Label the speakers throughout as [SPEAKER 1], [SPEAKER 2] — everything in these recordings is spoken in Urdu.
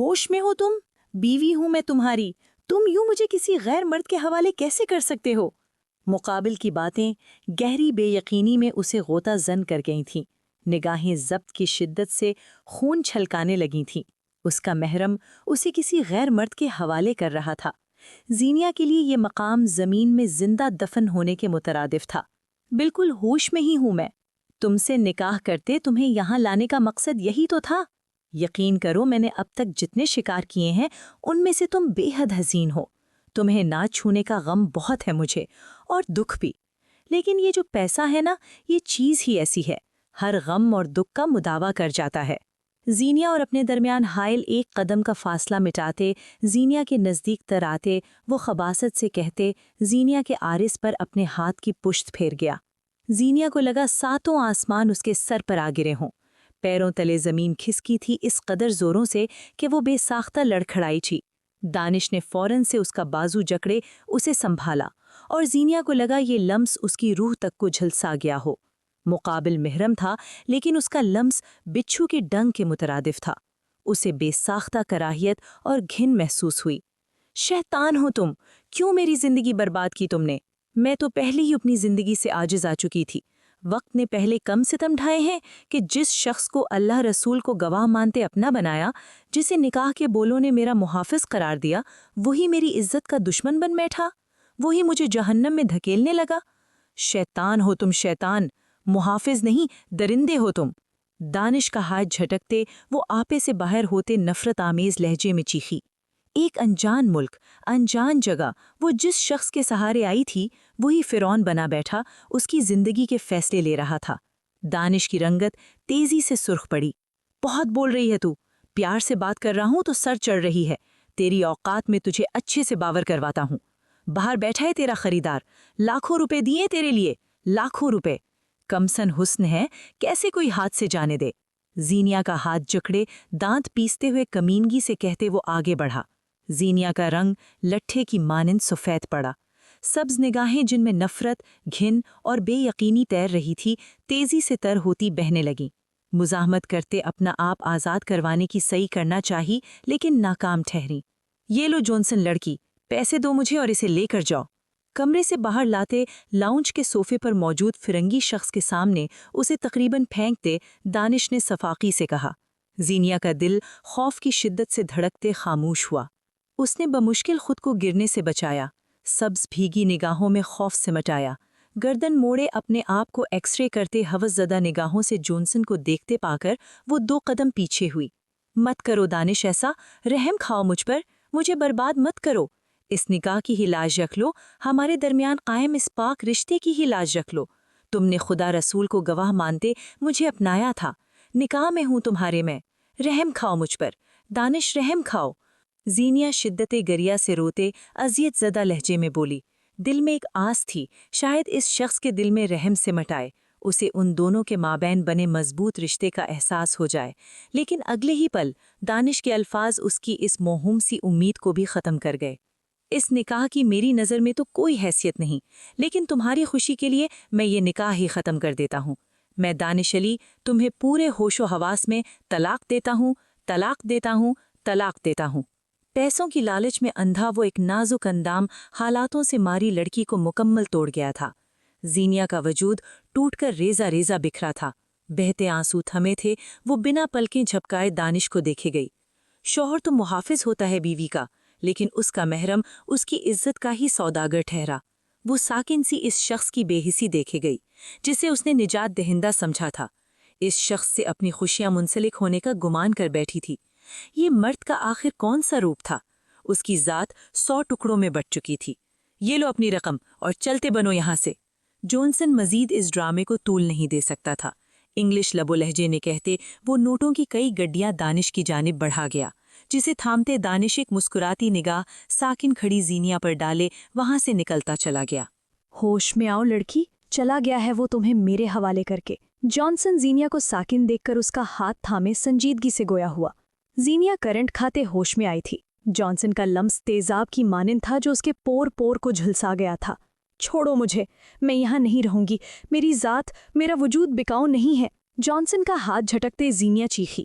[SPEAKER 1] ہوش میں ہو تم؟ بیوی ہوں میں تمہاری، تم یوں مجھے کسی غیر مرد کے حوالے کیسے کر سکتے ہو؟ مقابل کی باتیں گہری بے یقینی میں اسے غوطہ زن کر گئی تھیں، نگاہیں ضبط کی شدت سے خون چھلکانے لگی تھیں۔ اس کا محرم اسے کسی غیر مرد کے حوالے کر رہا تھا۔ زینیا کے لیے یہ مقام زمین میں زندہ دفن ہونے کے مترادف تھا۔ بالکل ہوش میں ہی ہوں میں۔ تم سے نکاح کرتے تمہیں یہاں لانے کا مقصد یہی تو تھا۔ یقین کرو میں نے اب تک جتنے شکار کیے ہیں ان میں سے تم بے حد حسین ہو۔ تمہیں نہ چھونے کا غم بہت ہے مجھے، اور دکھ بھی، لیکن یہ جو پیسہ ہے نا، یہ چیز ہی ایسی ہے، ہر غم اور دکھ کا مداوع کر جاتا ہے۔ زینیا اور اپنے درمیان حائل ایک قدم کا فاصلہ مٹاتے، زینیا کے نزدیک تر آتے، وہ خباثت سے کہتے، زینیا کے عارض پر اپنے ہاتھ کی پشت پھیر گیا۔ زینیا کو لگا ساتوں آسمان اس کے سر پر آ گرے ہوں۔ پیروں تلے زمین کھسکی تھی اس قدر زوروں سے کہ وہ بے ساختہ لڑکھڑائی تھی۔ دانش نے فوراً سے اس کا بازو جکڑے اسے سنبھالا، اور زینیا کو لگا یہ لمس اس کی روح تک کو جھلسا گیا ہو۔ مقابل محرم تھا، لیکن اس کا لمس بچھو کے ڈنگ کے مترادف تھا۔ اسے بے ساختہ کراہیت اور گھن محسوس ہوئی۔ شیطان ہو تم، کیوں میری زندگی برباد کی تم نے؟ میں تو پہلے ہی اپنی زندگی سے عاجز آ چکی تھی۔ وقت نے پہلے کم ستم ڈھائے ہیں کہ جس شخص کو اللہ رسول کو گواہ مانتے اپنا بنایا، جسے نکاح کے بولوں نے میرا محافظ قرار دیا، وہی میری عزت کا دشمن بن بیٹھا، وہی مجھے جہنم میں دھکیلنے لگا۔ شیطان ہو تم، شیطان، محافظ نہیں درندے ہو تم۔ دانش کا ہاتھ جھٹکتے وہ آپے سے باہر ہوتے نفرت آمیز لہجے میں چیخی۔ ایک انجان ملک، انجان جگہ، وہ جس شخص کے سہارے آئی تھی وہی فرعون بنا بیٹھا اس کی زندگی کے فیصلے لے رہا تھا۔ دانش کی رنگت تیزی سے سرخ پڑی۔ بہت بول رہی ہے تو، پیار سے بات کر رہا ہوں تو سر چڑھ رہی ہے۔ تیری اوقات میں تجھے اچھے سے باور کرواتا ہوں۔ باہر بیٹھا ہے تیرا خریدار، لاکھوں روپے دیے تیرے لیے، لاکھوں روپے۔ کمسن حسن ہے، کیسے کوئی ہاتھ سے جانے دے؟ زینیا کا ہاتھ جکڑے دانت پیستے ہوئے کمینگی سے کہتے وہ آگے بڑھا۔ زینیا کا رنگ لٹھے کی مانند سفید پڑا۔ سبز نگاہیں جن میں نفرت، گھن اور بے یقینی تیر رہی تھی، تیزی سے تر ہوتی بہنے لگیں۔ مزاحمت کرتے اپنا آپ آزاد کروانے کی صحیح کرنا چاہی، لیکن ناکام ٹھہری۔ یہ لو جونسن لڑکی، پیسے دو مجھے اور اسے لے کر جاؤ۔ کمرے سے باہر لاتے لاؤنج کے صوفے پر موجود فرنگی شخص کے سامنے اسے تقریباً پھینکتے دانش نے صفاقی سے کہا۔ زینیا کا دل خوف کی شدت سے دھڑکتے خاموش ہوا۔ اس نے بمشکل خود کو گرنے سے بچایا، سبز بھیگی نگاہوں میں خوف سمٹایا۔ گردن موڑے اپنے آپ کو ایکس رے کرتے ہوس زدہ نگاہوں سے جونسن کو دیکھتے پا کر وہ 2 قدم پیچھے ہوئی۔ مت کرو دانش ایسا، رحم کھاؤ مجھ پر، مجھے برباد مت کرو۔ اس نکاح کی ہی لاج رکھ لو، ہمارے درمیان قائم اس پاک رشتے کی ہی لاج رکھ لو۔ تم نے خدا رسول کو گواہ مانتے مجھے اپنایا تھا، نکاح میں ہوں تمہارے میں، رحم کھاؤ مجھ پر، دانش رحم کھاؤ۔ زینیا شدت گریا سے روتے اذیت زدہ لہجے میں بولی۔ دل میں ایک آس تھی، شاید اس شخص کے دل میں رحم سمٹ آئے، اسے ان دونوں کے مابین بنے مضبوط رشتے کا احساس ہو جائے، لیکن اگلے ہی پل دانش کے الفاظ اس کی اس موہوم سی امید کو بھی ختم کر گئے۔ اس نکاح کی میری نظر میں تو کوئی حیثیت نہیں، لیکن تمہاری خوشی کے لیے میں یہ نکاح ہی ختم کر دیتا ہوں۔ میں دانش علی تمہیں پورے ہوش و حواس میں طلاق دیتا ہوں، طلاق دیتا ہوں، طلاق دیتا ہوں۔ پیسوں کی لالچ میں اندھا وہ ایک نازک اندام حالاتوں سے ماری لڑکی کو مکمل توڑ گیا تھا۔ زینیا کا وجود ٹوٹ کر ریزہ ریزہ بکھرا تھا، بہتے آنسو تھمے تھے، وہ بنا پلکیں جھپکائے دانش کو دیکھے گئی۔ شوہر تو محافظ ہوتا ہے بیوی کا، لیکن اس کا محرم اس کی عزت کا ہی سوداگر ٹھہرا۔ وہ ساکن سی اس شخص کی بے حسی دیکھے گئی جسے اس نے نجات دہندہ سمجھا تھا، اس شخص سے اپنی خوشیاں منسلک ہونے کا گمان کر بیٹھی تھی۔ یہ مرد کا آخر کون سا روپ تھا؟ اس کی ذات 100 ٹکڑوں میں بٹ چکی تھی۔ یہ لو اپنی رقم اور چلتے بنو یہاں سے۔ جونسن مزید اس ڈرامے کو طول نہیں دے سکتا تھا۔ انگلش لب و لہجے نے کہتے وہ نوٹوں کی کئی گڈیاں دانش کی جانب بڑھا گیا، جسے تھامتے دانش ایک مسکراتی نگاہ ساکن کھڑی زینیا پر ڈالے وہاں سے نکلتا چلا گیا۔
[SPEAKER 2] ہوش میں آؤ لڑکی، چلا گیا ہے وہ تمہیں میرے حوالے کر کے۔ جانسن زینیا کو ساکن دیکھ کر اس کا ہاتھ تھامے سنجیدگی سے گویا ہوا۔ زینیا کرنٹ کھاتے ہوش میں آئی تھی۔ جانسن کا لمس تیزاب کی مانند تھا جو اس کے پور پور کو جھلسا گیا تھا۔ چھوڑو مجھے، میں یہاں نہیں رہوں گی، میری ذات، میرا وجود بکاؤ نہیں ہے۔ جانسن کا ہاتھ جھٹکتے زینیا چیخی۔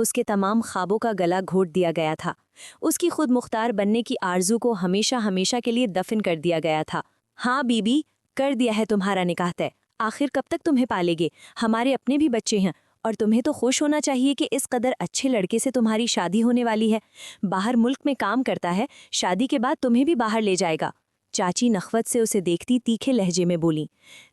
[SPEAKER 2] اس کے تمام خوابوں کا گلا گھونٹ دیا گیا تھا۔ اس کی خود مختار بننے کی آرزو کو ہمیشہ ہمیشہ کے لیے دفن کر دیا گیا تھا۔ ہاں بی بی، کر دیا ہے تمہارا نکاح طے۔ آخر کب تک تمہیں پالے گے؟ ہمارے اپنے بھی بچے ہیں، اور تمہیں تو خوش ہونا چاہیے کہ اس قدر اچھے لڑکے سے تمہاری شادی ہونے والی ہے۔ باہر ملک میں کام کرتا ہے، شادی کے بعد تمہیں بھی باہر لے جائے گا۔ چاچی نخوت سے اسے دیکھتی تیکھے لہجے میں بولی۔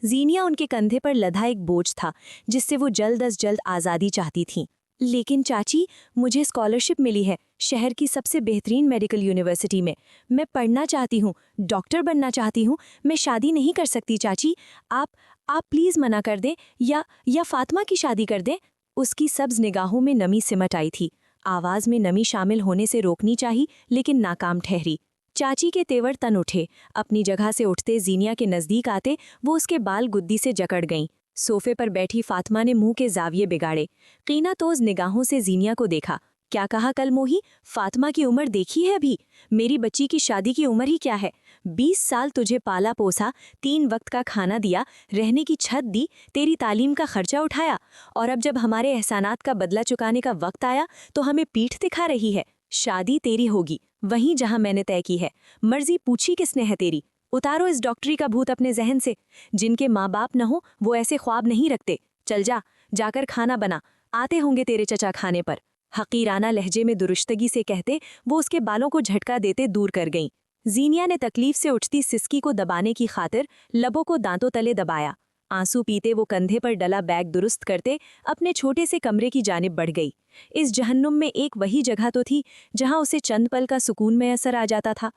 [SPEAKER 2] زینیا ان کے کندھے پر لدھا ایک بوجھ تھا جس سے وہ جلد از جلد آزادی چاہتی تھیں۔ لیکن چاچی، مجھے اسکالرشپ ملی ہے شہر کی سب سے بہترین میڈیکل یونیورسٹی میں پڑھنا چاہتی ہوں، ڈاکٹر بننا چاہتی ہوں۔ میں شادی نہیں کر سکتی چاچی، آپ پلیز منع کر دیں یا فاطمہ کی شادی کر دیں۔ اس کی سبز نگاہوں میں نمی سمٹ آئی تھی۔ آواز میں نمی شامل ہونے سے روکنی چاہی لیکن ناکام ٹھہری۔ چاچی کے تیور تن اٹھے۔ اپنی جگہ سے اٹھتے زینیا کے نزدیک آتے وہ اس کے بال گدی سے جکڑ گئیں۔ صوفے پر بیٹھی فاطمہ نے منہ کے زاویے بگاڑے، قینہ توز نگاہوں سے زینیا کو دیکھا۔ کیا کہا کل موہی؟ فاطمہ کی عمر دیکھی ہے ابھی؟ میری بچی کی شادی کی عمر ہی کیا ہے؟ 20 سال تجھے پالا پوسا، 3 وقت کا کھانا دیا، رہنے کی چھت دی، تیری تعلیم کا خرچہ اٹھایا، اور اب جب ہمارے احسانات کا بدلہ چکانے کا وقت آیا تو ہمیں پیٹھ دکھا رہی ہے۔ شادی تیری ہوگی وہیں جہاں میں نے طے کی ہے۔ مرضی پوچھی کس نے ہے تیری؟ اتارو اس ڈاکٹری کا بھوت اپنے ذہن سے۔ جن کے ماں باپ نہ ہو وہ ایسے خواب نہیں رکھتے۔ چل جا کر کھانا بنا، آتے ہوں گے تیرے چچا کھانے پر۔ حقیرانہ لہجے میں درشتگی سے کہتے وہ اس کے بالوں کو جھٹکا دیتے دور کر گئیں۔ زینیا نے تکلیف سے اٹھتی سسکی کو دبانے کی خاطر لبوں کو دانتوں تلے دبایا۔ آنسو پیتے وہ کندھے پر ڈلا بیگ درست کرتے اپنے چھوٹے سے کمرے کی جانب بڑھ گئی۔ اس جہنم میں ایک وہی جگہ تو تھی جہاں اسے چند پل کا سکون میسر آ جاتا تھا۔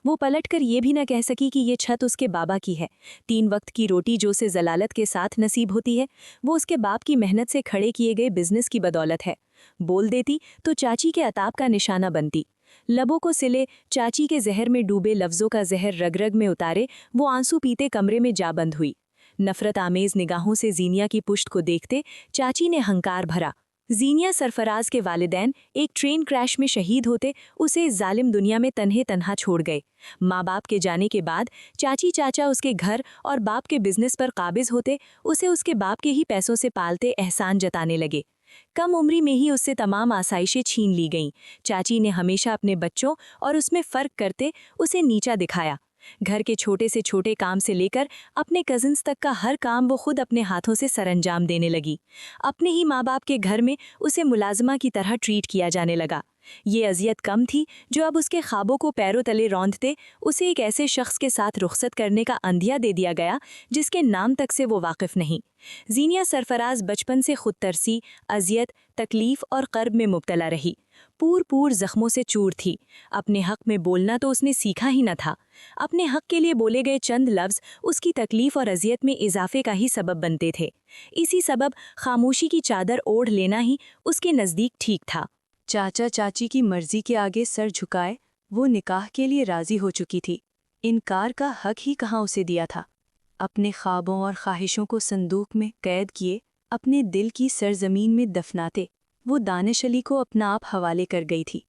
[SPEAKER 2] وہ پلٹ کر یہ بھی نہ کہہ سکی کہ یہ چھت اس کے بابا کی ہے۔ 3 وقت کی روٹی جو اسے ضلالت کے ساتھ نصیب ہوتی ہے وہ اس کے باپ کی محنت سے کھڑے کیے گئے بزنس کی بدولت ہے۔ بول دیتی تو چاچی کے عتاب کا نشانہ بنتی۔ لبوں کو سلے چاچی کے زہر میں ڈوبے لفظوں کا زہر رگ رگ میں اتارے وہ آنسو پیتے کمرے میں جا بند ہوئی۔ نفرت آمیز نگاہوں سے زینیا کی پشت کو دیکھتے چاچی نے ہنکار بھرا۔ زینیا سرفراز کے والدین ایک ٹرین کریش میں شہید ہوتے اسے اس ظالم دنیا میں تنہا چھوڑ گئے۔ ماں باپ کے جانے کے بعد چاچی چاچا اس کے گھر اور باپ کے بزنس پر قابض ہوتے اسے اس کے باپ کے ہی پیسوں سے پالتے احسان جتانے لگے۔ کم عمری میں ہی اس سے تمام آسائشیں چھین لی گئیں۔ چاچی نے ہمیشہ اپنے بچوں اور اس میں فرق کرتے اسے نیچا دکھایا۔ گھر کے چھوٹے سے چھوٹے کام سے لے کر اپنے کزنز تک کا ہر کام وہ خود اپنے ہاتھوں سے سر انجام دینے لگی۔ اپنے ہی ماں باپ کے گھر میں اسے ملازمہ کی طرح ٹریٹ کیا جانے لگا۔ یہ اذیت کم تھی جو اب اس کے خوابوں کو پیروں تلے روندتے اسے ایک ایسے شخص کے ساتھ رخصت کرنے کا اندھیا دے دیا گیا جس کے نام تک سے وہ واقف نہیں۔ زینیا سرفراز بچپن سے خود ترسی، اذیت، تکلیف اور کرب میں مبتلا رہی۔ پور زخموں سے چور تھی۔ اپنے حق میں بولنا تو اس نے سیکھا ہی نہ تھا۔ اپنے حق کے لیے بولے گئے چند لفظ اس کی تکلیف اور اذیت میں اضافے کا ہی سبب بنتے تھے۔ اسی سبب خاموشی کی چادر اوڑھ لینا ہی اس کے نزدیک ٹھیک تھا۔
[SPEAKER 3] چاچا چاچی کی مرضی کے آگے سر جھکائے وہ نکاح کے لیے راضی ہو چکی تھی۔ انکار کا حق ہی کہاں اسے دیا تھا۔ اپنے خوابوں اور خواہشوں کو صندوق میں قید کیے اپنے دل کی سرزمین میں دفناتے وہ دانش علی کو اپنا آپ حوالے کر گئی تھی۔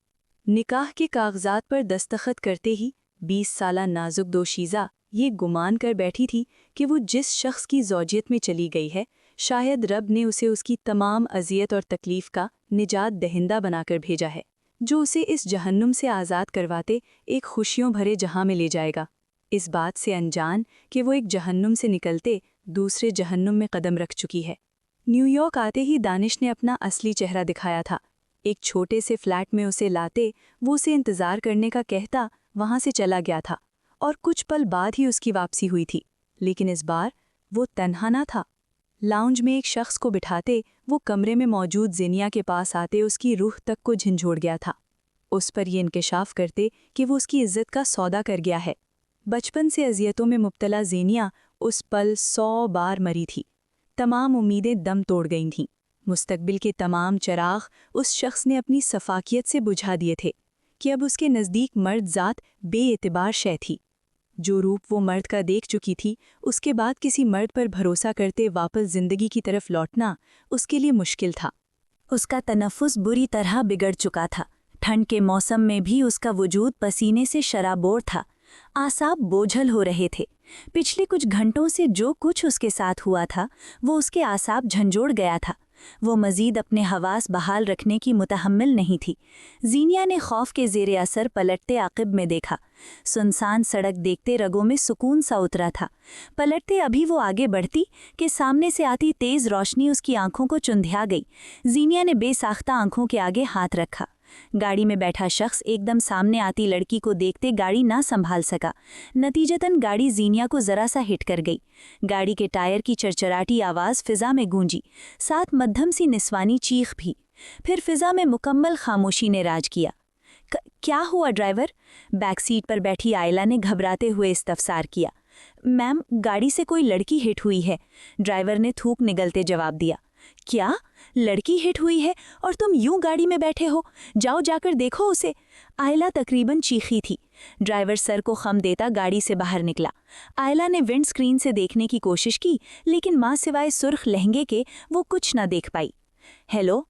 [SPEAKER 3] نکاح کے کاغذات پر دستخط کرتے ہی 20 سالہ نازک دوشیزہ یہ گمان کر بیٹھی تھی کہ وہ جس شخص کی زوجیت میں چلی گئی ہے شاید رب نے اسے اس کی تمام اذیت اور تکلیف کا نجات دہندہ بنا کر بھیجا ہے، جو اسے اس جہنم سے آزاد کرواتے ایک خوشیوں بھرے جہاں میں لے جائے گا، اس بات سے انجان کہ وہ ایک جہنم سے نکلتے دوسرے جہنم میں قدم رکھ چکی ہے۔ نیو یارک آتے ہی دانش نے اپنا اصلی چہرہ دکھایا تھا۔ ایک چھوٹے سے فلیٹ میں اسے لاتے وہ اسے انتظار کرنے کا کہتا وہاں سے چلا گیا تھا، اور کچھ پل بعد ہی اس کی واپسی ہوئی تھی، لیکن اس بار وہ تنہا نہ تھا۔ لاؤنج میں ایک شخص کو بٹھاتے وہ کمرے میں موجود زینیا کے پاس آتے اس کی روح تک کو جھنجھوڑ گیا تھا۔ اس پر یہ انکشاف کرتے کہ وہ اس کی عزت کا سودا کر گیا ہے۔ بچپن سے اذیتوں میں مبتلا زینیا اس پل 100 بار مری تھی۔ تمام امیدیں دم توڑ گئی تھیں۔ مستقبل کے تمام چراغ اس شخص نے اپنی سفاکیت سے بجھا دیے تھے کہ اب اس کے نزدیک مرد ذات بے اعتبار شے تھی۔ جو روپ وہ مرد کا دیکھ چکی تھی اس کے بعد کسی مرد پر بھروسہ کرتے واپس زندگی کی طرف لوٹنا اس کے لیے مشکل تھا۔
[SPEAKER 1] اس کا تنفس بری طرح بگڑ چکا تھا۔ ٹھنڈ کے موسم میں بھی اس کا وجود پسینے سے شرابور تھا۔ اعصاب بوجھل ہو رہے تھے۔ پچھلے کچھ گھنٹوں سے جو کچھ اس کے ساتھ ہوا تھا وہ اس کے اعصاب جھنجھوڑ گیا تھا۔
[SPEAKER 2] وہ مزید اپنے حواس بحال رکھنے کی متحمل نہیں تھی۔ زینیا نے خوف کے زیر اثر پلٹتے عقب میں دیکھا۔ سنسان سڑک دیکھتے رگوں میں سکون سا اترا تھا۔ پلٹتے ابھی وہ آگے بڑھتی کہ سامنے سے آتی تیز روشنی اس کی آنکھوں کو چندھیا گئی۔ زینیا نے بے ساختہ آنکھوں کے آگے ہاتھ رکھا۔ گاڑی میں بیٹھا شخص ایک دم سامنے آتی لڑکی کو دیکھتے گاڑی نہ سنبھال سکا۔ نتیجتاً گاڑی زینیا کو ذرا سا ہٹ کر گئی۔ گاڑی کے ٹائر کی چرچراتی آواز فضا میں گونجی، ساتھ مدھم سی نسوانی چیخ بھی۔ پھر فضا میں مکمل خاموشی نے راج کیا۔ کیا ہوا ڈرائیور؟ بیک سیٹ پر بیٹھی آئلہ نے گھبراتے ہوئے استفسار کیا۔ میم، گاڑی سے کوئی لڑکی ہٹ ہوئی ہے، ڈرائیور نے تھوک نگلتے جواب دیا۔ کیا؟ لڑکی ہٹ ہوئی ہے اور تم یوں گاڑی میں بیٹھے ہو؟ جاؤ جا کر دیکھو اسے، آئلہ تقریباً چیخی تھی۔ ڈرائیور سر کو خم دیتا گاڑی سے باہر نکلا۔ آئلہ نے ونڈ سکرین سے دیکھنے کی کوشش کی، لیکن ماں سوائے سرخ لہنگے کے وہ کچھ نہ دیکھ پائی۔ Hello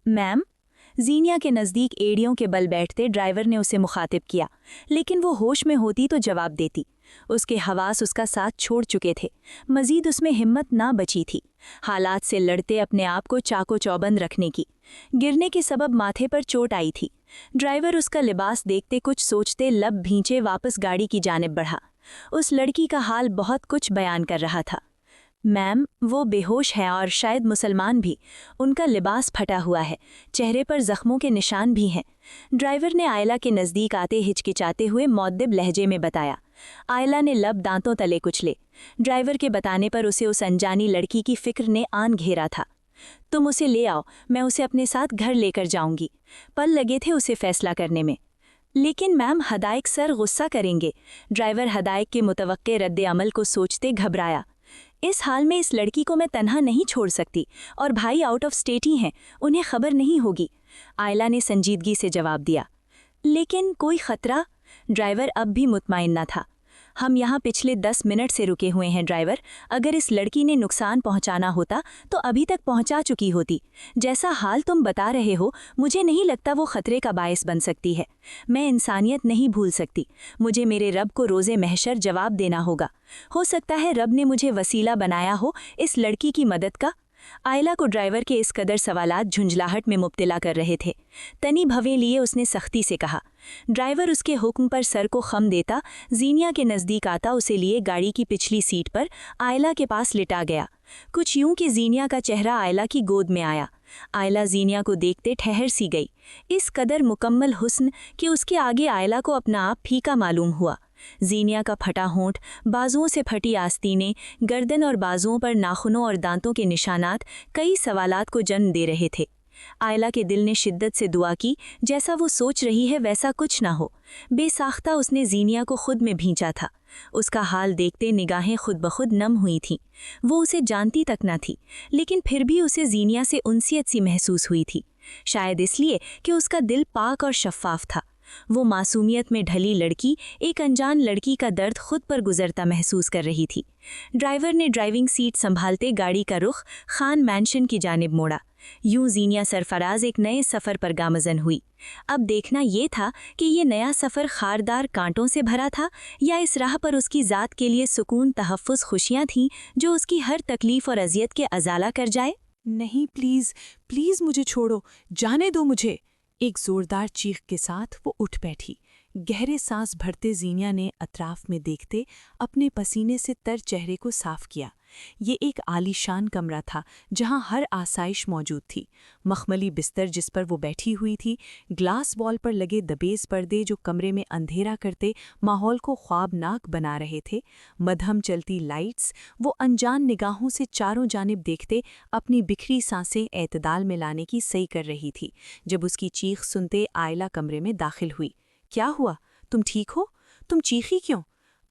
[SPEAKER 2] ma'am? زینیا کے نزدیک ایڑیوں کے بل بیٹھتے ڈرائیور نے اسے مخاطب کیا، لیکن وہ ہوش میں ہوتی تو جواب دیتی۔ اس کے حواس اس کا ساتھ چھوڑ چکے تھے، مزید اس میں ہمت نہ بچی تھی حالات سے لڑتے اپنے آپ کو چاقو چوبند رکھنے کی۔ گرنے کے سبب ماتھے پر چوٹ آئی تھی۔ ڈرائیور اس کا لباس دیکھتے کچھ سوچتے لب بھینچے واپس گاڑی کی جانب بڑھا۔ اس لڑکی کا حال بہت کچھ بیان کر رہا تھا۔ میم، وہ بے ہوش ہے اور شاید مسلمان بھی، ان کا لباس پھٹا ہوا ہے، چہرے پر زخموں کے نشان بھی ہیں، ڈرائیور نے آئلہ کے نزدیک آتے ہچکچاتے ہوئے مؤدب لہجے میں بتایا۔ آئلہ نے لب دانتوں تلے کچلے۔ ڈرائیور کے بتانے پر اسے اس انجانی لڑکی کی فکر نے آن گھیرا تھا۔ تم اسے لے آؤ، میں اسے اپنے ساتھ گھر لے کر جاؤں گی۔ پل لگے تھے اسے فیصلہ کرنے میں۔ لیکن میم، ہدایک سر غصہ کریں گے۔ ڈرائیور ہدایک کے متوقع رد عمل کو سوچتے گھبرایا۔ اس حال میں اس لڑکی کو میں تنہا نہیں چھوڑ سکتی، اور بھائی آؤٹ آف اسٹیٹ ہی ہیں، انہیں خبر نہیں ہوگی، آئلہ نے سنجیدگی سے جواب دیا۔ لیکن کوئی خطرہ؟ ڈرائیور اب بھی مطمئن نہ تھا۔ ہم یہاں پچھلے 10 منٹ سے رکے ہوئے ہیں ڈرائیور، اگر اس لڑکی نے نقصان پہنچانا ہوتا تو ابھی تک پہنچا چکی ہوتی۔ جیسا حال تم بتا رہے ہو، مجھے نہیں لگتا وہ خطرے کا باعث بن سکتی ہے۔ میں انسانیت نہیں بھول سکتی، مجھے میرے رب کو روزے محشر جواب دینا ہوگا۔ ہو سکتا ہے رب نے مجھے وسیلہ بنایا ہو اس لڑکی کی مدد کا۔ آئلہ کو ڈرائیور کے اس قدر سوالات جھنجھلاہٹ میں مبتلا کر رہے تھے۔ تنی بھویں لیے اس نے سختی سے کہا۔ ڈرائیور اس کے حکم پر سر کو خم دیتا زینیا کے نزدیک آتا، اسے لیے گاڑی کی پچھلی سیٹ پر آئلہ کے پاس لٹا گیا، کچھ یوں کہ زینیا کا چہرہ آئلہ کی گود میں آیا۔ آئلہ زینیا کو دیکھتے ٹھہر سی گئی، اس قدر مکمل حسن کہ اس کے آگے آئلہ کو اپنا آپ پھیکا معلوم ہوا۔ زینیا کا پھٹا ہونٹ، بازوؤں سے پھٹی آستینیں، گردن اور بازوؤں پر ناخنوں اور دانتوں کے نشانات کئی سوالات کو جنم دے رہے تھے۔ آئلہ کے دل نے شدت سے دعا کی جیسا وہ سوچ رہی ہے ویسا کچھ نہ ہو۔ بے ساختہ اس نے زینیا کو خود میں بھینچا تھا۔ اس کا حال دیکھتے نگاہیں خود بخود نم ہوئی تھیں۔ وہ اسے جانتی تک نہ تھی، لیکن پھر بھی اسے زینیا سے انسیت سی محسوس ہوئی تھی، شاید اس لیے کہ اس کا دل پاک اور شفاف تھا۔ وہ معصومیت میں ڈھلی لڑکی ایک انجان لڑکی کا درد خود پر گزرتا محسوس کر رہی تھی۔ ڈرائیور نے ڈرائیونگ سیٹ سنبھالتے گاڑی کا رخ خان مینشن کی جانب موڑا۔ یوں زینیا سرفراز ایک نئے سفر پر گامزن ہوئی۔ اب دیکھنا یہ تھا کہ یہ نیا سفر خاردار کانٹوں سے بھرا تھا یا اس راہ پر اس کی ذات کے لیے سکون، تحفظ، خوشیاں تھیں جو اس کی ہر تکلیف اور اذیت کے ازالہ کر جائے۔
[SPEAKER 3] نہیں، پلیز پلیز مجھے چھوڑو، جانے دو مجھے۔ ایک زوردار چیخ کے ساتھ وہ اٹھ بیٹھی۔ گہرے سانس بھرتے زینیا نے اطراف میں دیکھتے اپنے پسینے سے تر چہرے کو صاف کیا۔ یہ ایک عالیشان کمرہ تھا جہاں ہر آسائش موجود تھی۔ مخملی بستر جس پر وہ بیٹھی ہوئی تھی، گلاس وال پر لگے دبیز پردے جو کمرے میں اندھیرا کرتے ماحول کو خوابناک بنا رہے تھے، مدھم چلتی لائٹس، وہ انجان نگاہوں سے چاروں جانب دیکھتے اپنی بکھری سانسیں اعتدال میں لانے کی سعی کر رہی تھی جب اس کی چیخ سنتے آئلہ کمرے میں داخل ہوئی۔ کیا ہوا؟ تم ٹھیک ہو؟ تم چیخی کیوں؟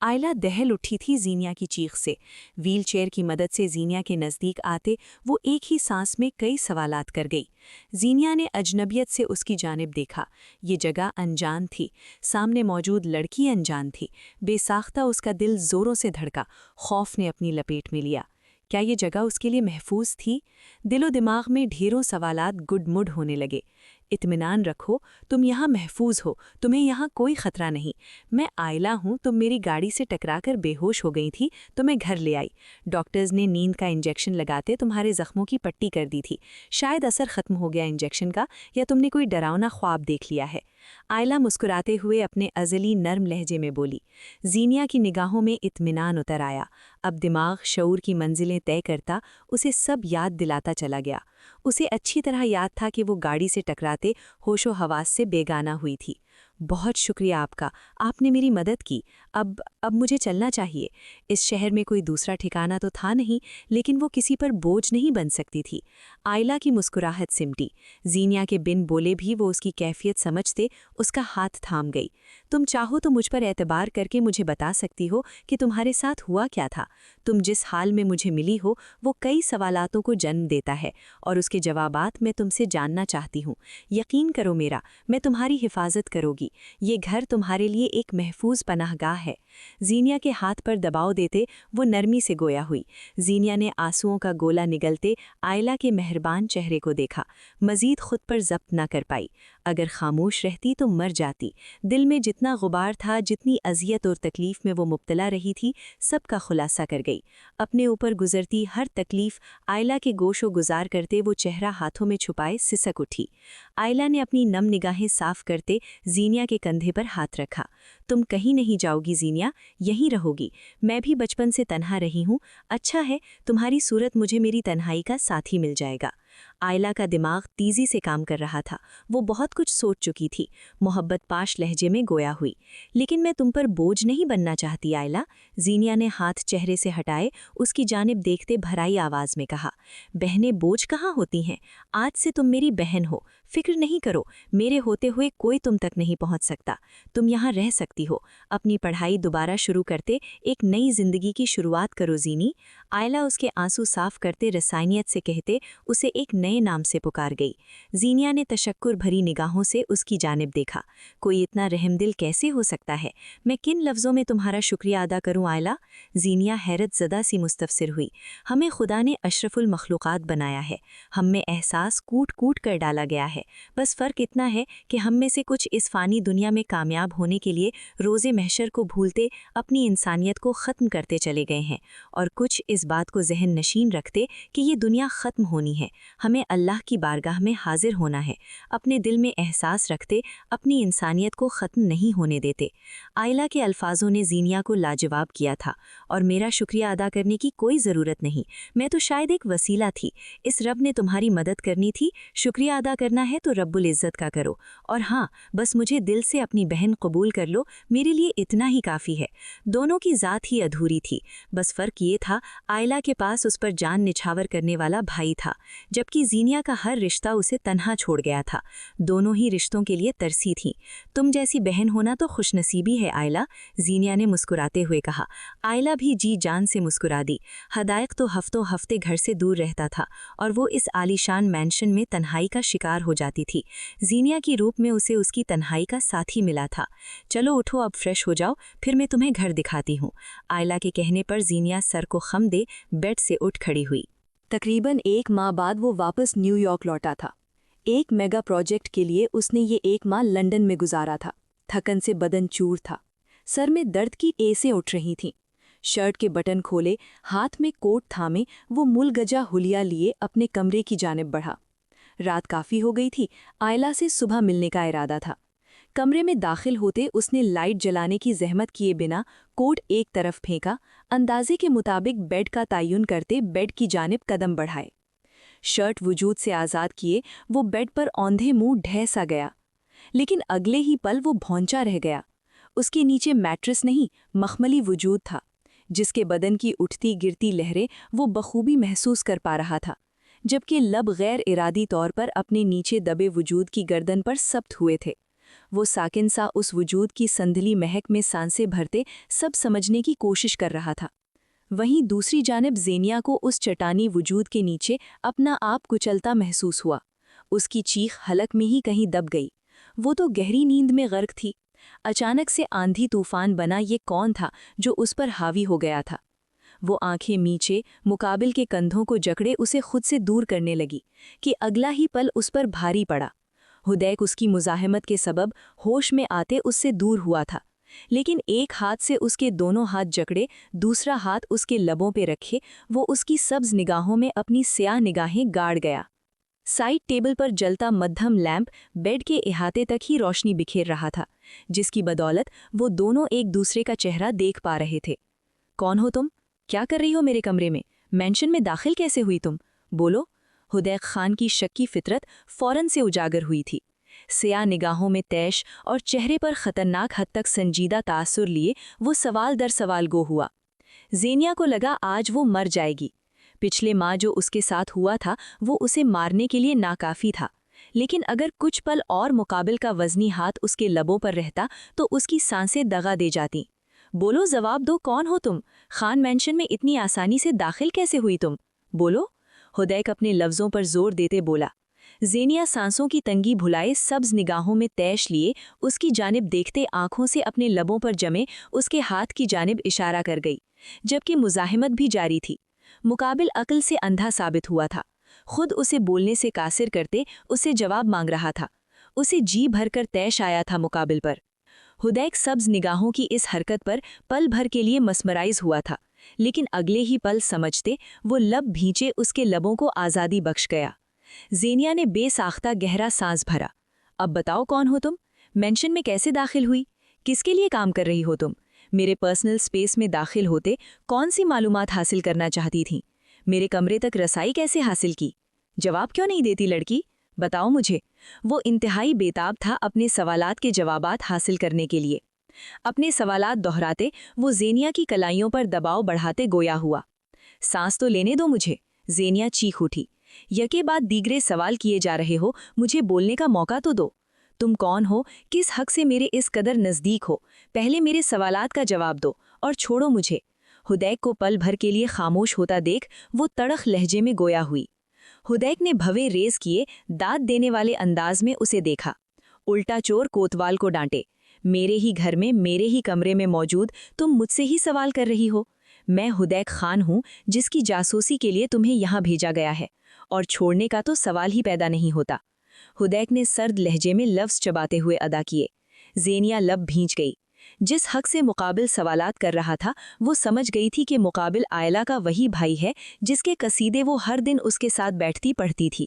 [SPEAKER 3] آئلہ دہل اٹھی تھی زینیا کی چیخ سے۔ ویل چیئر کی مدد سے زینیا کے نزدیک آتے وہ ایک ہی سانس میں کئی سوالات کر گئی۔ زینیا نے اجنبیت سے اس کی جانب دیکھا۔ یہ جگہ انجان تھی، سامنے موجود لڑکی انجان تھی۔ بے ساختہ اس کا دل زوروں سے دھڑکا، خوف نے اپنی لپیٹ میں لیا۔ کیا یہ جگہ اس کے لیے محفوظ تھی؟ دل و دماغ میں ڈھیروں سوالات گڈ مڈ ہونے لگے۔ اطمینان رکھو، تم یہاں محفوظ ہو، تمہیں یہاں کوئی خطرہ نہیں۔ میں آئلہ ہوں، تم میری گاڑی سے ٹکرا کر بے ہوش ہو گئی تھی تو میں گھر لے آئی۔ ڈاکٹرز نے نیند کا انجیکشن لگاتے تمہارے زخموں کی پٹی کر دی تھی۔ شاید اثر ختم ہو گیا انجیکشن کا، یا تم نے کوئی ڈراؤنا خواب دیکھ لیا ہے۔ آئلہ مسکراتے ہوئے اپنے ازلی نرم لہجے میں بولی۔ زینیا کی نگاہوں میں اطمینان اتر آیا۔ اب دماغ شعور کی منزلیں طے کرتا اسے سب یاد دلاتا چلا گیا۔ اسے اچھی طرح یاد تھا کہ وہ گاڑی سے ٹکراتے ہوش و حواس سے بیگانہ ہوئی تھی۔ بہت شکریہ آپ کا، آپ نے میری مدد کی۔ اب مجھے چلنا چاہیے۔ اس شہر میں کوئی دوسرا ٹھکانہ تو تھا نہیں، لیکن وہ کسی پر بوجھ نہیں بن سکتی تھی۔ آئلہ کی مسکراہٹ سمٹی۔ زینیا کے بن بولے بھی وہ اس کی کیفیت سمجھتے اس کا ہاتھ تھام گئی۔ تم چاہو تو مجھ پر اعتبار کر کے مجھے بتا سکتی ہو کہ تمہارے ساتھ ہوا کیا تھا۔ تم جس حال میں مجھے ملی ہو وہ کئی سوالاتوں کو جنم دیتا ہے، اور اس کے جوابات میں تم سے جاننا چاہتی ہوں۔ یقین کرو میرا، میں تمہاری حفاظت کروں گی۔ یہ گھر تمہارے لیے ایک محفوظ پناہ گاہ ہے۔ زینیا کے ہاتھ پر دباؤ دیتے وہ نرمی سے گویا ہوئی۔ زینیا نے آنسوؤں کا گولا نگلتے آئلہ کے مہربان چہرے کو دیکھا، مزید خود پر ضبط نہ کر پائی۔ اگر خاموش رہتی تو مر جاتی۔ دل میں جتنا غبار تھا، جتنی اذیت اور تکلیف میں وہ مبتلا رہی تھی، سب کا خلاصہ کر گئی۔ اپنے اوپر گزرتی ہر تکلیف آئلہ کے گوش و گزار کرتے وہ چہرہ ہاتھوں میں چھپائے سسک اٹھی۔ آئلہ نے اپنی نم نگاہیں صاف کرتے زینیا کے کندھے پر ہاتھ رکھا۔ تم کہیں نہیں جاؤ گی زینیا، یہیں رہو گی۔ میں بھی بچپن سے تنہا رہی ہوں، اچھا ہے تمہاری صورت مجھے میری تنہائی کا ساتھی مل جائے گا۔ آئلہ کا دماغ تیزی سے کام کر رہا تھا، وہ بہت کچھ سوچ چکی تھی۔ محبت پاش لہجے میں گویا ہوئی۔ لیکن میں تم پر بوجھ نہیں بننا چاہتی آئلہ۔ زینیا نے ہاتھ چہرے سے ہٹائے اس کی جانب دیکھتے بھرائی آواز میں کہا۔ بہنیں بوجھ کہاں ہوتی ہیں؟ آج سے تم میری بہن ہو، فکر نہیں کرو، میرے ہوتے ہوئے کوئی تم تک نہیں پہنچ سکتا۔ تم یہاں رہ سکتی ہو، اپنی پڑھائی دوبارہ شروع کرتے ایک نئی زندگی کی شروعات کرو زینی۔ آئلہ اس کے آنسو صاف کرتے رسائنیت سے کہتے اسے ایک نئے نام سے پکار گئی۔ زینیا نے تشکر بھری نگاہوں سے اس کی جانب دیکھا۔ کوئی اتنا رحم دل کیسے ہو سکتا ہے؟ میں کن لفظوں میں تمہارا شکریہ ادا کروں آئلہ؟ زینیا حیرت زدہ سی مستفسر ہوئی۔ ہمیں خدا نے اشرف المخلوقات بنایا ہے، ہم میں احساس کوٹ کوٹ کر ڈالا گیا ہے، بس فرق اتنا ہے کہ ہم میں سے کچھ اس فانی دنیا میں کامیاب ہونے کے لیے روز محشر کو بھولتے اپنی انسانیت کو ختم کرتے چلے گئے ہیں، اور کچھ اس بات کو ذہن نشین رکھتے کہ یہ دنیا ختم ہونی ہے، ہمیں اللہ کی بارگاہ میں حاضر ہونا ہے، اپنے دل میں احساس رکھتے اپنی انسانیت کو ختم نہیں ہونے دیتے۔ آئلہ کے الفاظوں نے زینیا کو لاجواب کیا تھا۔ اور میرا شکریہ ادا کرنے کی کوئی ضرورت نہیں، میں تو شاید ایک وسیلہ تھی، اس رب نے تمہاری مدد کرنی تھی، شکریہ ادا کرنا ہے تو رب العزت کا کرو، اور ہاں بس مجھے دل سے اپنی بہن قبول کر لو، میرے لیے اتنا ہی کافی ہے۔ دونوں کی ذات ہی ادھوری تھی، بس فرق یہ تھا آئلہ کے پاس اس پر جان نچھاور کرنے والا بھائی تھا، جبکہ زینیا کا ہر رشتہ اسے تنہا چھوڑ گیا تھا۔ دونوں ہی رشتوں کے لیے ترسی تھیں۔ تم جیسی بہن ہونا تو خوش نصیبی ہے آئلہ، زینیا نے مسکراتے ہوئے کہا۔ آئلہ بھی جی جان سے مسکرا دی۔ حدائق تو ہفتوں ہفتے گھر سے دور رہتا تھا، اور وہ اس عالیشان مینشن میں تنہائی کا شکار ہو جاتی تھی۔ زینیا کی روپ میں اسے اس کی تنہائی کا ساتھی ملا تھا۔ چلو اٹھو، اب فریش ہو جاؤ، پھر میں تمہیں گھر دکھاتی ہوں۔ آئلہ کے کہنے پر زینیا سر کو خم دے بیڈ سے اٹھ کھڑی ہوئی۔
[SPEAKER 2] تقریباً 1 ماہ بعد وہ واپس نیو یارک لوٹا تھا۔ ایک میگا پروجیکٹ کے لیے اس نے یہ 1 ماہ لندن میں گزارا تھا۔ تھکن سے بدن چور تھا، سر میں درد کی ایسیں اٹھ رہی تھیں۔ شرٹ کے بٹن کھولے، ہاتھ میں کوٹ تھامے، وہ مل گجا ہولیا لیے اپنے کمرے کی جانب بڑھا۔ رات کافی ہو گئی تھی، آئلہ سے صبح ملنے کا ارادہ تھا۔ کمرے میں داخل ہوتے اس نے لائٹ جلانے کی زحمت کیے بنا کوٹ ایک طرف پھینکا، اندازے کے مطابق بیڈ کا تعین کرتے بیڈ کی جانب قدم بڑھائے۔ شرٹ وجود سے آزاد کیے وہ بیڈ پر اوندھے منہ ڈھہ گیا، لیکن اگلے ہی پل وہ بھونچا رہ گیا۔ اس کے نیچے میٹرس نہیں، مخملی وجود تھا، جس کے بدن کی اٹھتی گرتی لہریں وہ بخوبی محسوس کر پا رہا تھا، جبکہ لب غیر ارادی طور پر اپنے نیچے دبے وجود کی گردن پر ثبت ہوئے تھے۔ وہ ساکن سا اس وجود کی سندھلی مہک میں سانسیں بھرتے سب سمجھنے کی کوشش کر رہا تھا۔ وہیں دوسری جانب زینیا کو اس چٹانی وجود کے نیچے اپنا آپ کچلتا محسوس ہوا۔ اس کی چیخ حلق میں ہی کہیں دب گئی۔ وہ تو گہری نیند میں غرق تھی۔ اچانک سے آندھی طوفان بنا یہ کون تھا جو اس پر حاوی ہو گیا تھا؟ وہ آنکھیں میچے مقابل کے کندھوں کو جکڑے اسے خود سے دور کرنے لگی کہ اگلا ہی پل اس پر بھاری پڑا۔
[SPEAKER 3] ہدیک اس کی مزاحمت کے سبب ہوش میں آتے اس سے دور ہوا تھا، لیکن ایک ہاتھ سے اس کے دونوں ہاتھ جکڑے، دوسرا ہاتھ اس کے لبوں پہ رکھے وہ اس کی سبز نگاہوں میں اپنی سیاہ نگاہیں گاڑ گیا۔ سائڈ ٹیبل پر جلتا مدھم لیمپ بیڈ کے احاطے تک ہی روشنی بکھیر رہا تھا، جس کی بدولت وہ دونوں ایک دوسرے کا چہرہ دیکھ پا رہے تھے۔ کون ہو تم؟ کیا کر رہی ہو میرے کمرے میں؟ مینشن میں داخل کیسے ہوئی تم؟ بولو۔ ہدیق خان کی شکی فطرت فوراً سے اجاگر ہوئی تھی۔ سیاہ نگاہوں میں تیش اور چہرے پر خطرناک حد تک سنجیدہ تاثر لیے وہ سوال در سوال گو ہوا۔ زینیا کو لگا آج وہ مر جائے گی۔ پچھلے ماہ جو اس کے ساتھ ہوا تھا وہ اسے مارنے کے لیے ناکافی تھا، لیکن اگر کچھ پل اور مقابل کا وزنی ہاتھ اس کے لبوں پر رہتا تو اس کی سانسیں دغا دے جاتیں۔ بولو، جواب دو، کون ہو تم؟ خان مینشن میں اتنی آسانی سے داخل کیسے ہوئی تم؟ بولو۔ ہدیق اپنے لفظوں پر زور دیتے بولا۔ زینیا سانسوں کی تنگی بھلائے سبز نگاہوں میں تیش لیے اس کی جانب دیکھتے آنکھوں سے اپنے لبوں پر جمے اس کے ہاتھ کی جانب اشارہ کر گئی، جبکہ مزاحمت بھی جاری تھی۔ مقابل عقل سے اندھا ثابت ہوا تھا، خود اسے بولنے سے قاصر کرتے اسے جواب مانگ رہا تھا۔ اسے جی بھر کر تیش آیا تھا مقابل پر۔ ہدیق سبز نگاہوں کی اس حرکت پر پل بھر کے لیے مسمرائز ہوا تھا، لیکن اگلے ہی پل سمجھتے وہ لب بھینچے اس کے لبوں کو آزادی بخش گیا۔ زینیا نے بے ساختہ گہرا سانس بھرا۔ اب بتاؤ کون ہو تم؟ مینشن میں کیسے داخل ہوئی؟ کس کے لیے کام کر رہی ہو تم؟ میرے پرسنل سپیس میں داخل ہوتے کون سی معلومات حاصل کرنا چاہتی تھیں؟ میرے کمرے تک رسائی کیسے حاصل کی؟ جواب کیوں نہیں دیتی لڑکی؟ بتاؤ مجھے۔ وہ انتہائی بےتاب تھا اپنے سوالات کے جوابات حاصل کرنے کے لیے۔ اپنے سوالات دہراتے وہ زینیا کی کلائیوں پر دباؤ بڑھاتے گویا ہوا۔ سانس تو لینے دو مجھے۔ زینیا چیخ اٹھی۔ یکے بعد دیگرے سوال کیے جا رہے ہو، مجھے بولنے کا موقع تو دو۔ تم کون ہو؟ کس حق سے میرے اس قدر نزدیک ہو؟ پہلے میرے سوالات کا جواب دو اور چھوڑو مجھے۔ ہدیق کو پل بھر کے لیے خاموش ہوتا دیکھ وہ تڑخ لہجے میں گویا ہوئی۔ ہدیق نے بھویں ریز کیے داد دینے والے انداز میں اسے دیکھا۔ الٹا چور کوتوال کو ڈانٹے۔ میرے ہی گھر میں، میرے ہی کمرے میں موجود تم مجھ سے ہی سوال کر رہی ہو؟ میں ہدیق خان ہوں جس کی جاسوسی کے لیے تمہیں یہاں بھیجا گیا ہے، اور چھوڑنے کا تو سوال ہی پیدا نہیں ہوتا۔ ہدیق نے سرد لہجے میں لفظ چباتے ہوئے ادا کیے۔ زینیا لب بھینچ گئی۔ جس حق سے مقابل سوالات کر رہا تھا وہ سمجھ گئی تھی کہ مقابل آئلہ کا وہی بھائی ہے جس کے قصیدے وہ ہر دن اس کے ساتھ بیٹھتی پڑھتی تھی۔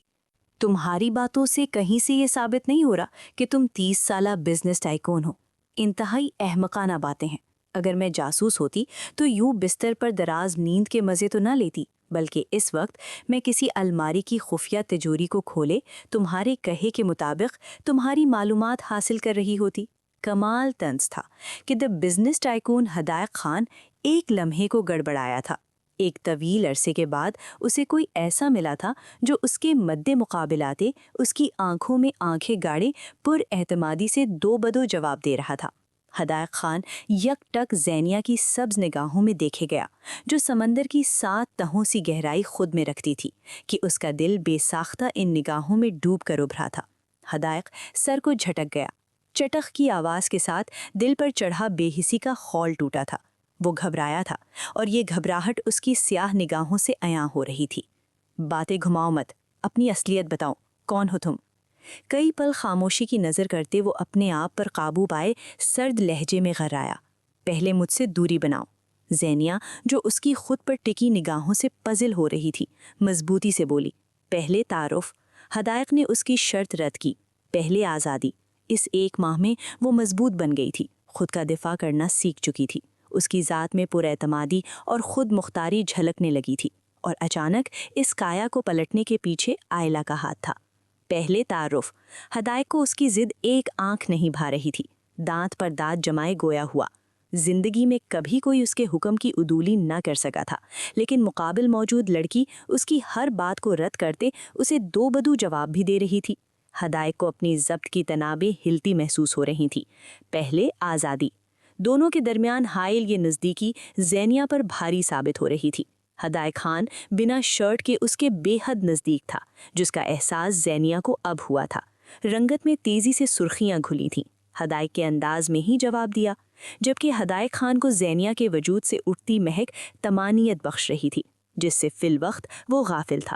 [SPEAKER 2] تمہاری باتوں سے کہیں سے یہ ثابت نہیں ہو رہا کہ تم 30 سالہ بزنس ٹائکون ہو۔ انتہائی احمقانہ باتیں ہیں۔ اگر میں جاسوس ہوتی تو یوں بستر پر دراز نیند کے مزے تو نہ لیتی، بلکہ اس وقت میں کسی الماری کی خفیہ تجوری کو کھولے تمہارے کہے کے مطابق تمہاری معلومات حاصل کر رہی ہوتی۔ کمال طنز تھا کہ دی بزنس ٹائکون ہدیق خان ایک لمحے کو گڑبڑایا تھا۔ ایک طویل عرصے کے بعد اسے کوئی ایسا ملا تھا جو اس کے مد مقابل آتے اس کی آنکھوں میں آنکھیں گاڑے پر اعتمادی سے دو بدو جواب دے رہا تھا۔ ہدیق خان یک ٹک زینیا کی سبز نگاہوں میں دیکھے گیا، جو سمندر کی 7 تہوں سی گہرائی خود میں رکھتی تھی، کہ اس کا دل بے ساختہ ان نگاہوں میں ڈوب کر ابھرا تھا۔ ہدیق سر کو جھٹک گیا۔ چٹخ کی آواز کے ساتھ دل پر چڑھا بے حسی کا خول ٹوٹا تھا۔ وہ گھبرایا تھا، اور یہ گھبراہٹ اس کی سیاہ نگاہوں سے عیاں ہو رہی تھی۔ باتیں گھماؤ مت، اپنی اصلیت بتاؤ، کون ہو تم؟ کئی پل خاموشی کی نظر کرتے وہ اپنے آپ پر قابو پائے سرد لہجے میں غرایا۔ پہلے مجھ سے دوری بناؤ۔ زینیا، جو اس کی خود پر ٹکی نگاہوں سے پزل ہو رہی تھی، مضبوطی سے بولی۔ پہلے تعارف۔ ہدیق نے اس کی شرط رد کی۔ پہلے آزادی۔ اس 1 ماہ میں وہ مضبوط بن گئی تھی، خود کا دفاع کرنا سیکھ چکی تھی۔ اس کی ذات میں پر اعتمادی اور خود مختاری جھلکنے لگی تھی، اور اچانک اس کایا کو پلٹنے کے پیچھے آئلہ کا ہاتھ تھا۔ پہلے تعارف۔ ہدیق کو اس کی ضد ایک آنکھ نہیں بھا رہی تھی، دانت پر دانت جمائے گویا ہوا۔ زندگی میں کبھی کوئی اس کے حکم کی عدولی نہ کر سکا تھا، لیکن مقابل موجود لڑکی اس کی ہر بات کو رد کرتے اسے 2 بدو جواب بھی دے رہی تھی۔ ہدیق کو اپنی ضبط کی تنابیں ہلتی محسوس ہو رہی تھیں۔ پہلے آزادی۔ دونوں کے درمیان حائل یہ نزدیکی زینیا پر بھاری ثابت ہو رہی تھی۔ ہدیق خان بنا شرٹ کے اس کے بے حد نزدیک تھا، جس کا احساس زینیا کو اب ہوا تھا۔ رنگت میں تیزی سے سرخیاں گھلی تھیں۔ ہدیق کے انداز میں ہی جواب دیا، جبکہ ہدیق خان کو زینیا کے وجود سے اٹھتی مہک طمانینت بخش رہی تھی، جس سے فی الوقت وہ غافل تھا۔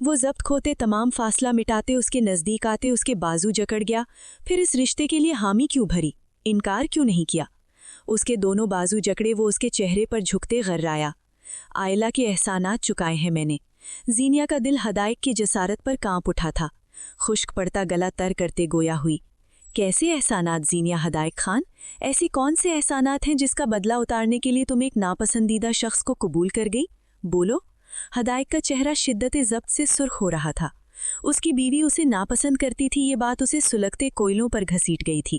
[SPEAKER 3] وہ ضبط کھوتے تمام فاصلہ مٹاتے اس کے نزدیک آتے اس کے بازو جکڑ گیا. پھر اس رشتے کے لیے حامی کیوں بھری، انکار کیوں نہیں کیا؟ اس کے دونوں بازو جکڑے وہ اس کے چہرے پر جھکتے غرایا. آئلہ کے احسانات چکائے ہیں میں نے. زینیا کا دل حدائق کی جسارت پر کانپ اٹھا تھا. خشک پڑتا گلا تر کرتے گویا ہوئی. کیسے احسانات زینیا حدائق خان؟ ایسی کون سے احسانات ہیں جس کا بدلہ اتارنے کے لیے تم ایک ناپسندیدہ شخص کو قبول کر گئی؟ بولو. حدائق کا چہرہ شدت ضبط سے سرخ ہو رہا تھا. اس کی بیوی اسے ناپسند کرتی تھی، یہ بات اسے سلگتے کوئلوں پر گھسیٹ گئی تھی.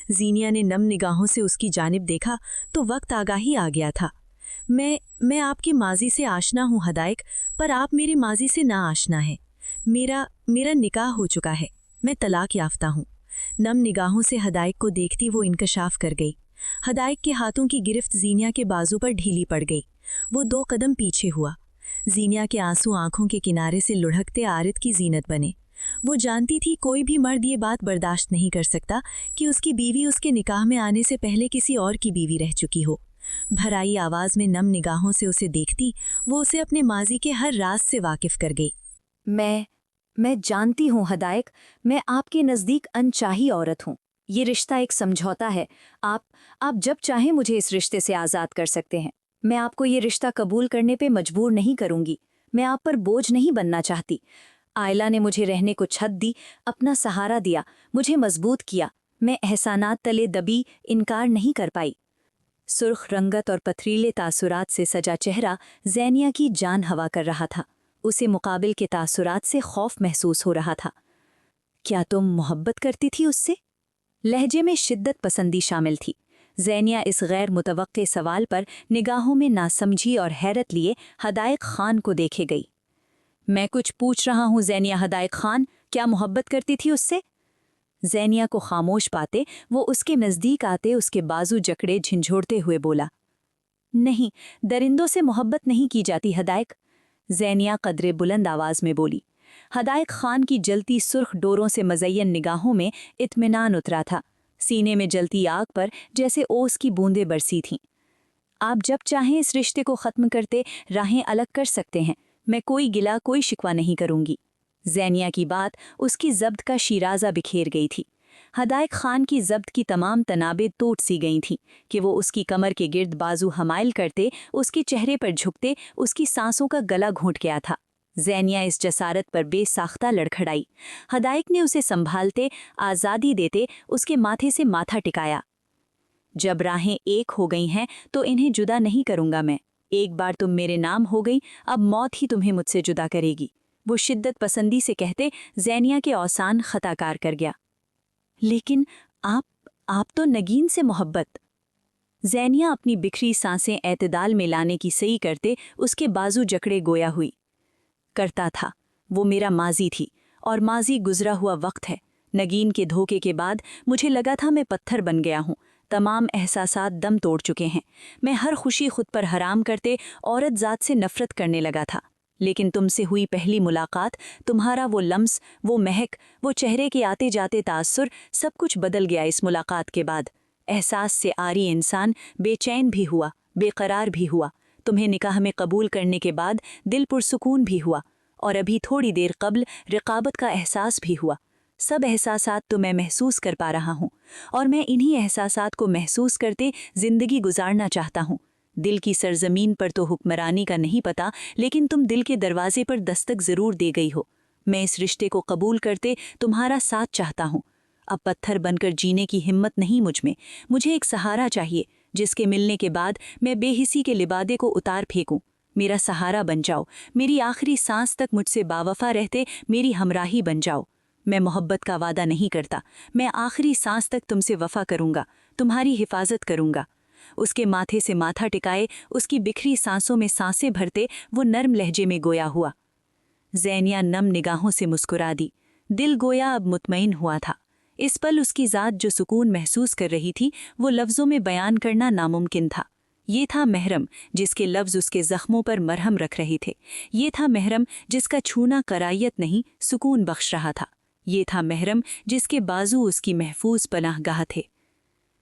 [SPEAKER 3] زینیا نے نم نگاہوں سے اس کی جانب دیکھا تو وقت آگاہی آ گیا تھا. میں آپ کے ماضی سے آشنا ہوں حدائق، پر آپ میرے ماضی سے نا آشنا ہے. میرا نکاح ہو چکا ہے، میں طلاق یافتہ ہوں. نم نگاہوں سے حدائق کو دیکھتی وہ انکشاف کر گئی. حدائق کے ہاتھوں کی گرفت زینیا کے بازو پر ڈھیلی پڑ گئی. وہ 2 قدم پیچھے ہوا. زینیا کے آنسو آنکھوں کے کنارے سے لڑھکتے عارت کی زینت بنے. وہ جانتی تھی کوئی بھی مرد یہ بات برداشت نہیں کر سکتا کہ اس کی بیوی اس کے نکاح میں آنے سے پہلے کسی اور کی بیوی رہ چکی ہو. بھرائی آواز میں نم نگاہوں سے اسے دیکھتی وہ اسے اپنے ماضی کے ہر راز سے واقف کر گئی.
[SPEAKER 1] میں جانتی ہوں حدائق، میں آپ کے نزدیک انچاہی عورت ہوں. یہ رشتہ ایک سمجھوتا ہے. آپ جب چاہیں مجھے اس رشتے سے آزاد کر سکتے ہیں. میں آپ کو یہ رشتہ قبول کرنے پہ مجبور نہیں کروں گی. میں آپ پر بوجھ نہیں بننا چاہتی. آئلہ نے مجھے رہنے کو چھت دی، اپنا سہارا دیا، مجھے مضبوط کیا. میں احسانات تلے دبی انکار نہیں کر پائی. سرخ رنگت اور پتھریلے تاثرات سے سجا چہرہ زینیا کی جان ہوا کر رہا تھا. اسے مقابل کے تاثرات سے خوف محسوس ہو رہا تھا. کیا تم محبت کرتی تھی اس سے؟ لہجے میں شدت پسندی شامل تھی. زینیا اس غیر متوقع سوال پر نگاہوں میں ناسمجھی اور حیرت لیے حدائق خان کو دیکھے گئی. میں کچھ پوچھ رہا ہوں زینیا حدائق خان، کیا محبت کرتی تھی اس سے؟ زینیا کو خاموش پاتے وہ اس کے نزدیک آتے اس کے بازو جکڑے جھنجھوڑتے ہوئے بولا، نہیں، درندوں سے محبت نہیں کی جاتی حدائق. زینیا قدرے بلند آواز میں بولی. حدائق خان کی جلتی سرخ ڈوروں سے مزین نگاہوں میں اطمینان اترا تھا. سینے میں جلتی آگ پر جیسے اوس کی بوندیں برسی تھیں. آپ جب چاہیں اس رشتے کو ختم کرتے راہیں الگ کر سکتے ہیں. میں کوئی گلا کوئی شکوہ نہیں کروں گی. زینیا کی بات اس کی ضبط کا شیرازہ بکھیر گئی تھی. حدائق خان کی ضبط کی تمام تنابیں ٹوٹ سی گئی تھیں کہ وہ اس کی کمر کے گرد بازو حمائل کرتے، اس کے چہرے پر جھکتے، اس کی سانسوں کا گلا گھونٹ گیا تھا. زینیا اس جسارت پر بے ساختہ لڑکھڑائی. حدائق نے اسے سنبھالتے، آزادی دیتے اس کے ماتھے سے ماتھا ٹکایا. جب راہیں ایک ہو گئی ہیں تو انہیں جدا نہیں کروں گا میں. ایک بار تم میرے نام ہو گئی، اب موت ہی تمہیں مجھ سے جدا کرے گی. وہ شدت پسندی سے کہتے زینیا کے اوسان خطا کار کر گیا. لیکن آپ تو نگین سے محبت. زینیا اپنی بکھری سانسیں اعتدال میں لانے کی صحیح کرتے اس کے بازو جکڑے گویا ہوئی. کرتا تھا، وہ میرا ماضی تھی اور ماضی گزرا ہوا وقت ہے. نگین کے دھوکے کے بعد مجھے لگا تھا میں پتھر بن گیا ہوں. تمام احساسات دم توڑ چکے ہیں. میں ہر خوشی خود پر حرام کرتے عورت ذات سے نفرت کرنے لگا تھا. لیکن تم سے ہوئی پہلی ملاقات، تمہارا وہ لمس، وہ مہک، وہ چہرے کے آتے جاتے تاثر، سب کچھ بدل گیا اس ملاقات کے بعد. احساس سے آری انسان بے چین بھی ہوا، بے قرار بھی ہوا. تمہیں نکاح میں قبول کرنے کے بعد دل پرسکون بھی ہوا، اور ابھی تھوڑی دیر قبل رقابت کا احساس بھی ہوا. سب احساسات تو میں محسوس کر پا رہا ہوں، اور میں انہی احساسات کو محسوس کرتے زندگی گزارنا چاہتا ہوں. دل کی سرزمین پر تو حکمرانی کا نہیں پتا، لیکن تم دل کے دروازے پر دستک ضرور دے گئی ہو. میں اس رشتے کو قبول کرتے تمہارا ساتھ چاہتا ہوں. اب پتھر بن کر جینے کی ہمت نہیں مجھ میں. مجھے ایک سہارا چاہیے جس کے ملنے کے بعد میں بے حسی کے لبادے کو اتار پھینکوں. میرا سہارا بن جاؤ، میری آخری سانس تک مجھ سے باوفا رہتے میری ہمراہی بن جاؤ. میں محبت کا وعدہ نہیں کرتا، میں آخری سانس تک تم سے وفا کروں گا، تمہاری حفاظت کروں گا. اس کے ماتھے سے ماتھا ٹکائے اس کی بکھری سانسوں میں سانسیں بھرتے وہ نرم لہجے میں گویا ہوا. زینیا نم نگاہوں سے مسکرا دی. دل گویا اب مطمئن ہوا تھا. اس پل اس کی ذات جو سکون محسوس کر رہی تھی وہ لفظوں میں بیان کرنا ناممکن تھا. یہ تھا محرم جس کے لفظ اس کے زخموں پر مرہم رکھ رہے تھے. یہ تھا محرم جس کا چھونا کرائیت نہیں سکون بخش رہا تھا. یہ تھا محرم جس کے بازو اس کی محفوظ پناہ گاہ تھے.